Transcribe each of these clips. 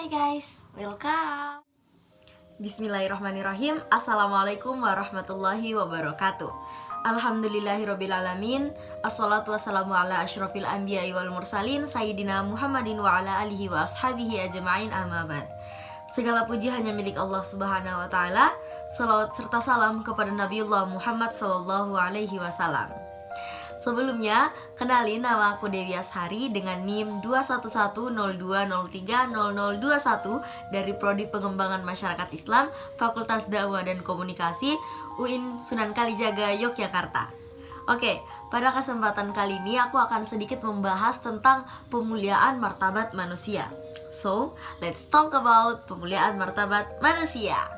Hai guys, welcome. Bismillahirrahmanirrahim. Assalamualaikum warahmatullahi wabarakatuh. Alhamdulillahirrabbilalamin. Assalatu wassalamu ala asyrafil anbiya'i wal mursalin Sayyidina Muhammadin wa ala alihi wa ashabihi ajma'in, amma ba'd. Segala puji hanya milik Allah subhanahu wa ta'ala. Salawat serta salam kepada Nabiullah Muhammad sallallahu alaihi wasallam. Sebelumnya, kenalin nama aku Dewi Ashari dengan NIM 21102030021 dari Prodi Pengembangan Masyarakat Islam, Fakultas Dakwah dan Komunikasi, UIN Sunan Kalijaga, Yogyakarta. Oke, pada kesempatan kali ini aku akan sedikit membahas tentang pemuliaan martabat manusia. So, let's talk about pemuliaan martabat manusia.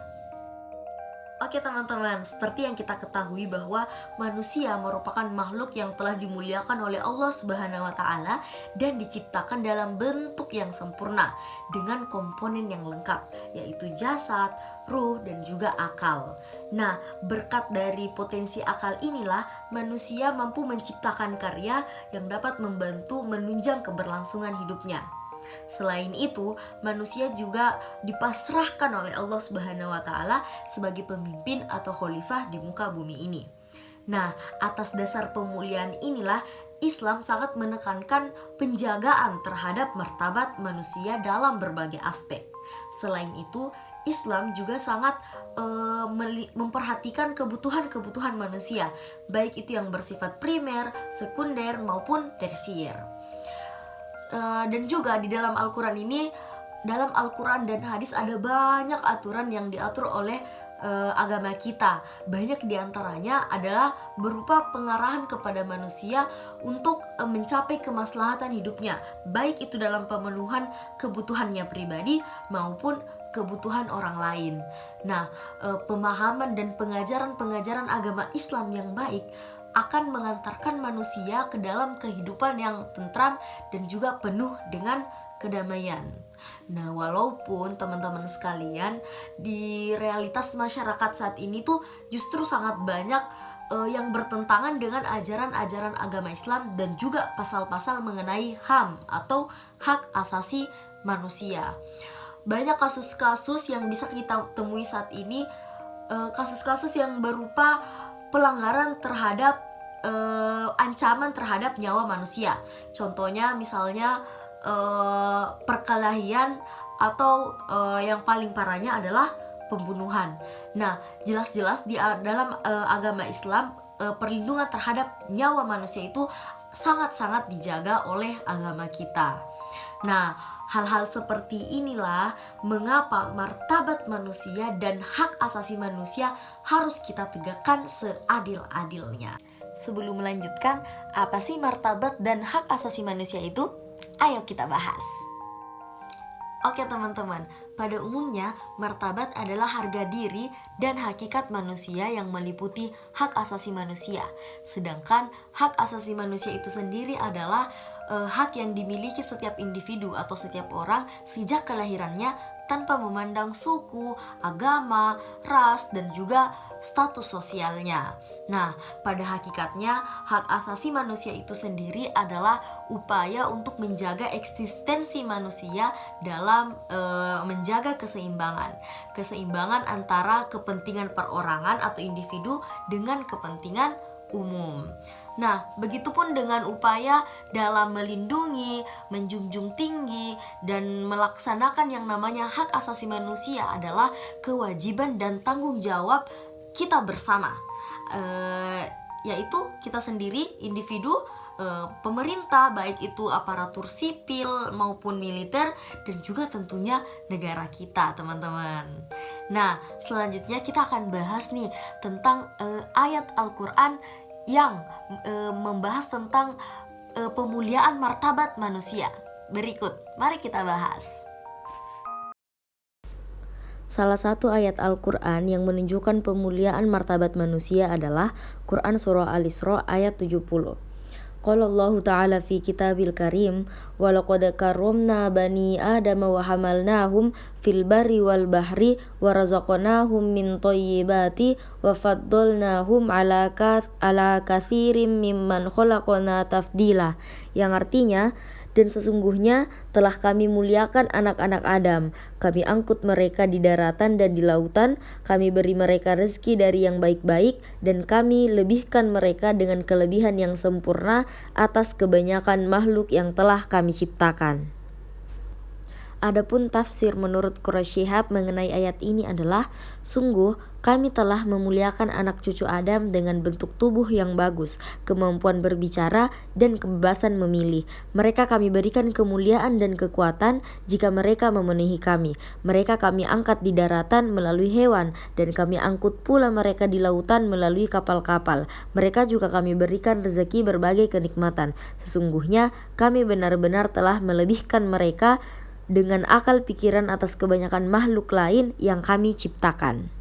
Oke teman-teman, seperti yang kita ketahui bahwa manusia merupakan makhluk yang telah dimuliakan oleh Allah Subhanahu wa Ta'ala dan diciptakan dalam bentuk yang sempurna dengan komponen yang lengkap, yaitu jasad, ruh, dan juga akal. Nah, berkat dari potensi akal inilah manusia mampu menciptakan karya yang dapat membantu menunjang keberlangsungan hidupnya. Selain itu, manusia juga dipasrahkan oleh Allah Subhanahu wa Ta'ala sebagai pemimpin atau khalifah di muka bumi ini. Nah, atas dasar pemuliaan inilah Islam sangat menekankan penjagaan terhadap martabat manusia dalam berbagai aspek. Selain itu, Islam juga sangat memperhatikan kebutuhan-kebutuhan manusia, baik itu yang bersifat primer, sekunder, maupun tersier. Dan juga di dalam Al-Quran ini, dalam Al-Quran dan hadis ada banyak aturan yang diatur oleh agama kita. Banyak diantaranya adalah berupa pengarahan kepada manusia untuk mencapai kemaslahatan hidupnya, baik itu dalam pemenuhan kebutuhannya pribadi maupun kebutuhan orang lain. Nah, pemahaman dan pengajaran-pengajaran agama Islam yang baik akan mengantarkan manusia ke dalam kehidupan yang tentram dan juga penuh dengan kedamaian. Nah, walaupun teman-teman sekalian, di realitas masyarakat saat ini tuh justru sangat banyak yang bertentangan dengan ajaran-ajaran agama Islam dan juga pasal-pasal mengenai HAM atau hak asasi manusia. Banyak kasus-kasus yang bisa kita temui saat ini, kasus-kasus yang berupa pelanggaran terhadap ancaman terhadap nyawa manusia. Contohnya misalnya perkelahian atau yang paling parahnya adalah pembunuhan. Nah, jelas-jelas di dalam agama Islam perlindungan terhadap nyawa manusia itu sangat-sangat dijaga oleh agama kita. Nah, hal-hal seperti inilah mengapa martabat manusia dan hak asasi manusia harus kita tegakkan seadil-adilnya. Sebelum melanjutkan, apa sih martabat dan hak asasi manusia itu? Ayo kita bahas. Oke teman-teman, pada umumnya martabat adalah harga diri dan hakikat manusia yang meliputi hak asasi manusia. Sedangkan hak asasi manusia itu sendiri adalah hak yang dimiliki setiap individu atau setiap orang sejak kelahirannya tanpa memandang suku, agama, ras, dan juga status sosialnya. Nah, pada hakikatnya hak asasi manusia itu sendiri adalah upaya untuk menjaga eksistensi manusia dalam menjaga keseimbangan antara kepentingan perorangan atau individu dengan kepentingan umum. Nah, begitupun dengan upaya dalam melindungi, menjunjung tinggi, dan melaksanakan yang namanya hak asasi manusia adalah kewajiban dan tanggung jawab kita bersama, yaitu kita sendiri, individu, pemerintah, baik itu aparatur sipil maupun militer, dan juga tentunya negara kita, teman-teman. Nah, selanjutnya kita akan bahas nih tentang ayat Al-Quran yang membahas tentang pemuliaan martabat manusia. Berikut, mari kita bahas. Salah satu ayat Al-Quran yang menunjukkan pemuliaan martabat manusia adalah Quran Surah Al-Isra ayat 70. Qala Allah Ta'ala fi kitabil karim wa laqad karramna bani Adam wa hamalnahum fil barri wal bahri wa razaqnahum min thayyibati wa faddalnahum ala katsirin mimman khalaqna tafdila, yang artinya, Dan sesungguhnya telah kami muliakan anak-anak Adam. Kami angkut mereka di daratan dan di lautan. Kami beri mereka rezeki dari yang baik-baik. Dan kami lebihkan mereka dengan kelebihan yang sempurna atas kebanyakan makhluk yang telah kami ciptakan. Adapun tafsir menurut Quraisy Shihab mengenai ayat ini adalah, sungguh kami telah memuliakan anak cucu Adam dengan bentuk tubuh yang bagus, kemampuan berbicara, dan kebebasan memilih. Mereka kami berikan kemuliaan dan kekuatan jika mereka memenuhi kami. Mereka kami angkat di daratan melalui hewan, dan kami angkut pula mereka di lautan melalui kapal-kapal. Mereka juga kami berikan rezeki berbagai kenikmatan. Sesungguhnya kami benar-benar telah melebihkan mereka dengan akal pikiran atas kebanyakan makhluk lain yang kami ciptakan.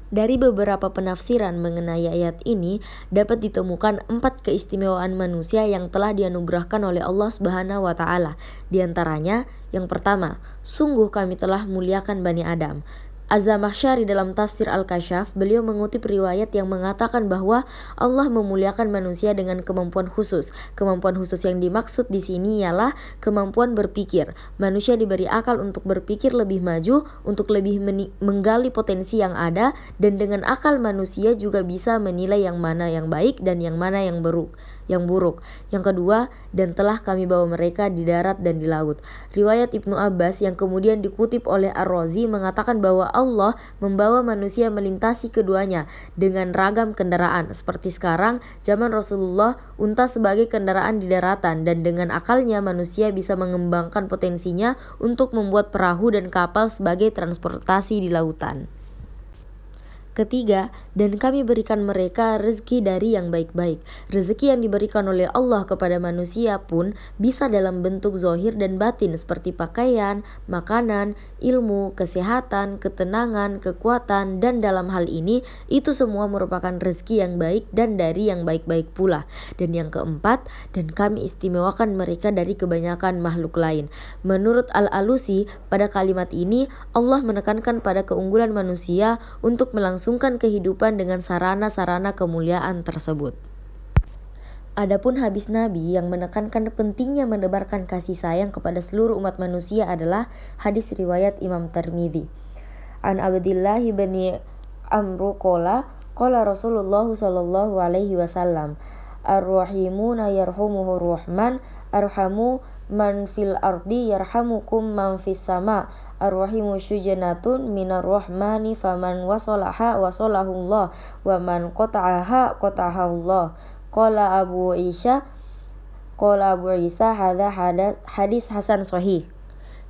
Dari beberapa penafsiran mengenai ayat ini dapat ditemukan 4 keistimewaan manusia yang telah dianugerahkan oleh Allah Subhanahu wa taala. Di antaranya, yang pertama, sungguh kami telah muliakan Bani Adam. Az-Zamakhsyari dalam tafsir Al-Kasyaf, beliau mengutip riwayat yang mengatakan bahwa Allah memuliakan manusia dengan kemampuan khusus. Kemampuan khusus yang dimaksud di sini ialah kemampuan berpikir. Manusia diberi akal untuk berpikir lebih maju, untuk lebih menggali potensi yang ada, dan dengan akal manusia juga bisa menilai yang mana yang baik dan yang mana yang buruk. Yang kedua, dan telah kami bawa mereka di darat dan di laut. Riwayat Ibnu Abbas yang kemudian dikutip oleh Ar-Razi mengatakan bahwa Allah membawa manusia melintasi keduanya dengan ragam kendaraan. Seperti sekarang, zaman Rasulullah, unta sebagai kendaraan di daratan, dan dengan akalnya manusia bisa mengembangkan potensinya untuk membuat perahu dan kapal sebagai transportasi di lautan. Ketiga, dan kami berikan mereka rezeki dari yang baik-baik. Rezeki yang diberikan oleh Allah kepada manusia pun bisa dalam bentuk zahir dan batin seperti pakaian, makanan, ilmu, kesehatan, ketenangan, kekuatan, dan dalam hal ini itu semua merupakan rezeki yang baik dan dari yang baik-baik pula. Dan yang keempat, dan kami istimewakan mereka dari kebanyakan makhluk lain. Menurut Al-Alusi, pada kalimat ini Allah menekankan pada keunggulan manusia untuk melangsungkan kehidupan dengan sarana-sarana kemuliaan tersebut. Adapun hadis Nabi yang menekankan pentingnya menebarkan kasih sayang kepada seluruh umat manusia adalah hadis riwayat Imam Tirmidzi. An Abdillah bin Amr qala Rasulullah sallallahu alaihi wasallam, ar-rahimuna yarhumuhur rahman, arhamu man fil ardi yarhamukum man fis sama. Ar-rahimu syujanatun minar rahmani faman wasolaha wasolahullah wa man qata'aha qata'ahullah. Qala Abu Isa hadza hadis hasan sahih.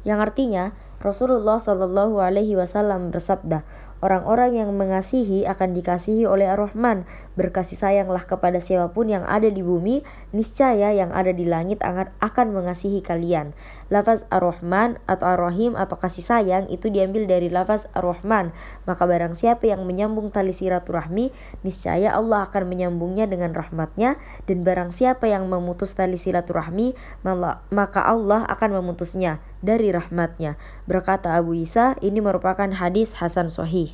Yang artinya, Rasulullah Shallallahu alaihi wasallam bersabda, orang-orang yang mengasihi akan dikasihi oleh Ar-Rahman. Berkasih sayanglah kepada siapapun yang ada di bumi, niscaya yang ada di langit akan mengasihi kalian. Lafaz Ar-Rahman atau Ar-Rahim atau kasih sayang itu diambil dari lafaz Ar-Rahman. Maka barang siapa yang menyambung tali silaturahmi, niscaya Allah akan menyambungnya dengan rahmatnya. Dan barang siapa yang memutus tali silaturahmi, maka Allah akan memutusnya dari rahmatnya. Berkata Abu Isa, ini merupakan hadis hasan sahih.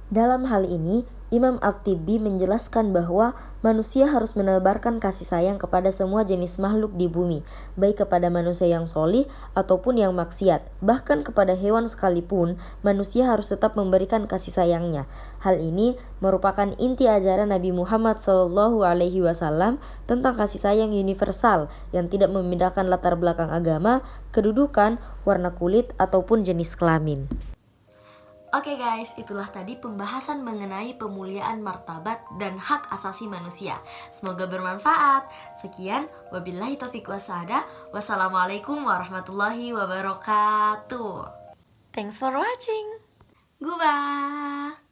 Dalam hal ini, Imam At-Tibi menjelaskan bahwa manusia harus menebarkan kasih sayang kepada semua jenis makhluk di bumi, baik kepada manusia yang solih ataupun yang maksiat. Bahkan kepada hewan sekalipun, manusia harus tetap memberikan kasih sayangnya. Hal ini merupakan inti ajaran Nabi Muhammad SAW tentang kasih sayang universal yang tidak membedakan latar belakang agama, kedudukan, warna kulit, ataupun jenis kelamin. Oke guys, itulah tadi pembahasan mengenai pemuliaan martabat dan hak asasi manusia. Semoga bermanfaat. Sekian, wabillahi taufiq wassadah. Wassalamualaikum warahmatullahi wabarakatuh. Thanks for watching. Goodbye.